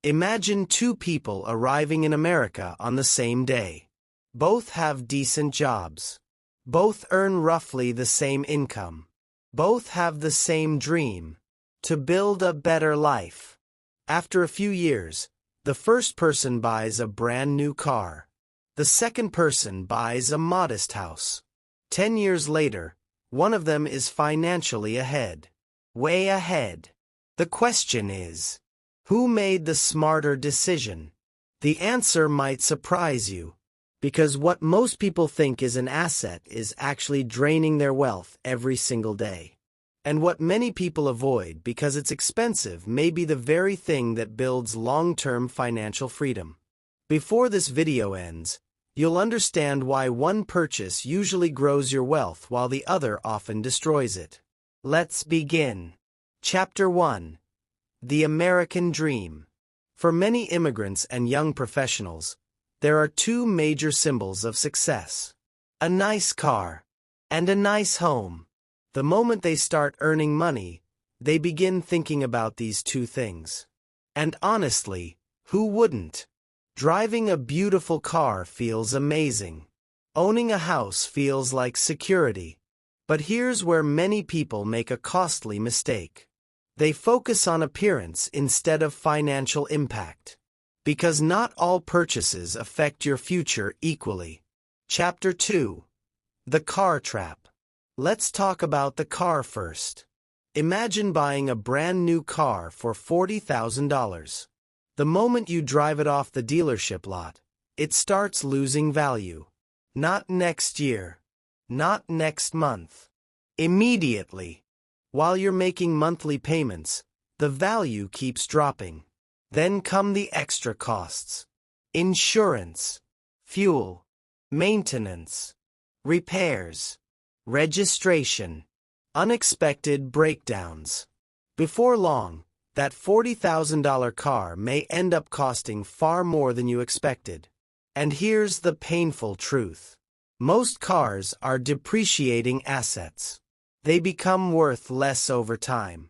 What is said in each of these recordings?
Imagine two people arriving in America on the same day. Both have decent jobs. Both earn roughly the same income. Both have the same dream: to build a better life. After a few years, the first person buys a brand new car. The second person buys a modest house. 10 years later, one of them is financially ahead. Way ahead. The question is, who made the smarter decision? The answer might surprise you, because what most people think is an asset is actually draining their wealth every single day. And what many people avoid because it's expensive may be the very thing that builds long-term financial freedom. Before this video ends, you'll understand why one purchase usually grows your wealth while the other often destroys it. Let's begin. Chapter 1. The American Dream. For many immigrants and young professionals, there are two major symbols of success: a nice car and a nice home. The moment they start earning money, they begin thinking about these two things. And honestly, who wouldn't? Driving a beautiful car feels amazing. Owning a house feels like security. But here's where many people make a costly mistake. They focus on appearance instead of financial impact. Because not all purchases affect your future equally. Chapter 2. The Car Trap. Let's talk about the car first. Imagine buying a brand new car for $40,000. The moment you drive it off the dealership lot, it starts losing value. Not next year. Not next month. Immediately. While you're making monthly payments, the value keeps dropping. Then come the extra costs: insurance, fuel, maintenance, repairs, registration, unexpected breakdowns. Before long, that $40,000 car may end up costing far more than you expected. And here's the painful truth. Most cars are depreciating assets. They become worth less over time.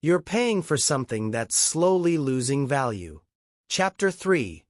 You're paying for something that's slowly losing value. Chapter 3.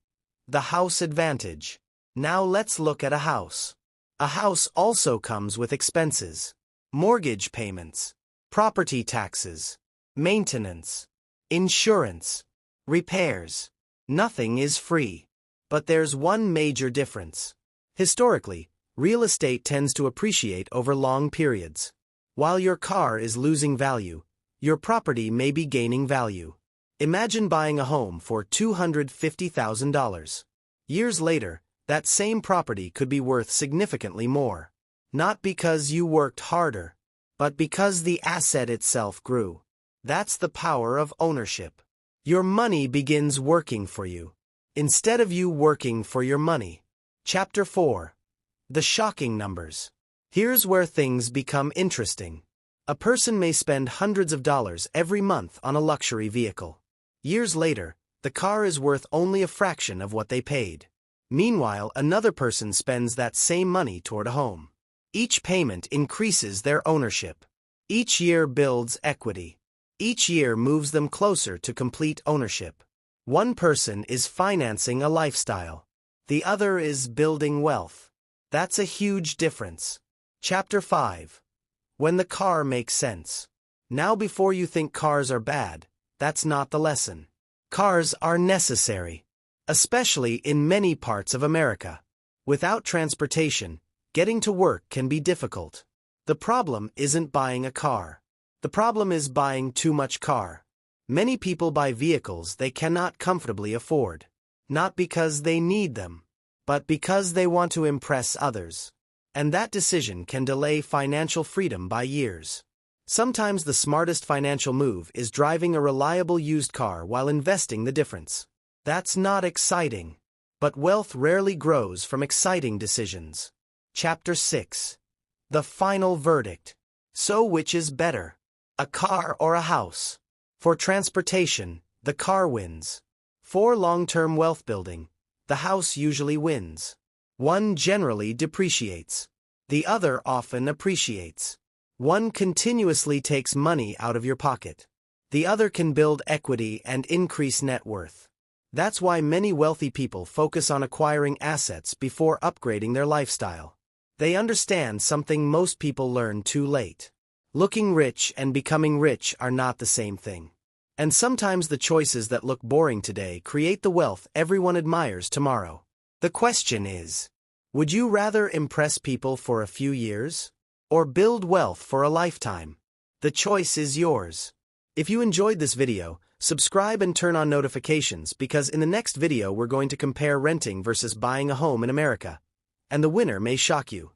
The House Advantage. Now let's look at a house. A house also comes with expenses: mortgage payments, property taxes, maintenance, insurance, repairs. Nothing is free. But there's one major difference. Historically, real estate tends to appreciate over long periods. While your car is losing value, your property may be gaining value. Imagine buying a home for $250,000. Years later, that same property could be worth significantly more. Not because you worked harder, but because the asset itself grew. That's the power of ownership. Your money begins working for you, instead of you working for your money. Chapter 4. The Shocking Numbers. Here's where things become interesting. A person may spend hundreds of dollars every month on a luxury vehicle. Years later, the car is worth only a fraction of what they paid. Meanwhile, another person spends that same money toward a home. Each payment increases their ownership. Each year builds equity. Each year moves them closer to complete ownership. One person is financing a lifestyle. The other is building wealth. That's a huge difference. Chapter 5. When the car makes sense. Now, before you think cars are bad, that's not the lesson. Cars are necessary, especially in many parts of America. Without transportation, getting to work can be difficult. The problem isn't buying a car. The problem is buying too much car. Many people buy vehicles they cannot comfortably afford. Not because they need them, but because they want to impress others. And that decision can delay financial freedom by years. Sometimes the smartest financial move is driving a reliable used car while investing the difference. That's not exciting. But wealth rarely grows from exciting decisions. Chapter 6. The Final Verdict. So which is better? A car or a house? For transportation, the car wins. For long-term wealth building, the house usually wins. One generally depreciates. The other often appreciates. One continuously takes money out of your pocket. The other can build equity and increase net worth. That's why many wealthy people focus on acquiring assets before upgrading their lifestyle. They understand something most people learn too late. Looking rich and becoming rich are not the same thing. And sometimes the choices that look boring today create the wealth everyone admires tomorrow. The question is, would you rather impress people for a few years? Or build wealth for a lifetime? The choice is yours. If you enjoyed this video, subscribe and turn on notifications because in the next video we're going to compare renting versus buying a home in America. And the winner may shock you.